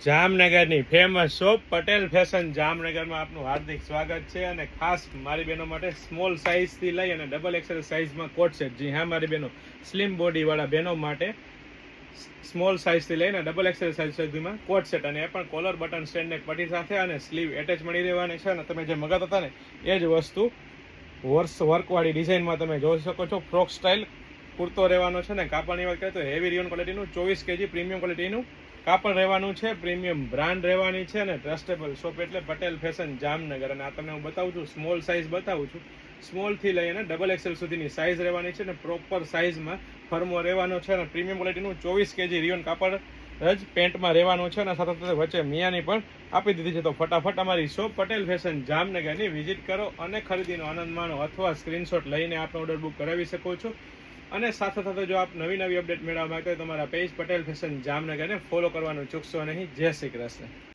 જામનગરની famous shop Patel fashion જામનગરમાં આપનું હાર્દિક સ્વાગત છે અને ખાસ મારી બહેનો માટે સ્મોલ સાઇઝથી લઈ અને ડબલ એક્સેલ સાઇઝમાં કોટ સેટ. જી હા મારી બહેનો, સ્લિમ બોડીવાળા બહેનો માટે સ્મોલ સાઇઝથી લઈને ડબલ એક્સેલ સાઇઝ સુધીમાં કોટ સેટ, અને એ પણ કોલર બટન સ્ટેન્ડ નેક પટ્ટી સાથે અને સ્લીવ એટેચ મળી રહેવાની છે. અને તમે જે મગાતા હતા ને એ જ વસ્તુ વર્કવાળી ડિઝાઇનમાં તમે જોઈ શકો છો. ફ્રોક સ્ટાઇલ કુર્તો રહેવાનો છે ને કાપડની વાત કરીએ તો હેવી રિયોન ક્વોલિટીનું 24 kg પ્રીમિયમ ક્વોલિટીનું કાપડ રહેવાનું છે. પ્રીમિયમ બ્રાન્ડ રહેવાની છે અને ટ્રસ્ટેબલ શોપ એટલે પટેલ ફેશન જામનગર. અને આ તમને હું બતાવું છું, સ્મોલ સાઇઝ બતાવું છું. સ્મોલથી લઈ અને ડબલ એક્સેલ સુધીની સાઇઝ રહેવાની છે અને પ્રોપર સાઇઝમાં ફર્મો રહેવાનો છે અને પ્રીમિયમ ક્વોલિટીનું 24 kg રિયોન કાપડ જ પેન્ટમાં રહેવાનું છે અને સાથે સાથે વચ્ચે મિયાની પણ આપી દીધી છે. તો ફટાફટ અમારી શોપ પટેલ ફેશન જામનગરની વિઝિટ કરો અને ખરીદીનો આનંદ માણો, અથવા સ્ક્રીનશોટ લઈને આપનો ઓર્ડર બુક કરાવી શકો છો. અને સાથે સાથે જો આપ નવી અપડેટ મેળવવા માંગતા હોય તો તમારા પેજ પટેલ ફેશન જામનગરને ફોલો કરવાનું ચૂકશો નહીં. જય શ્રી કૃષ્ણ.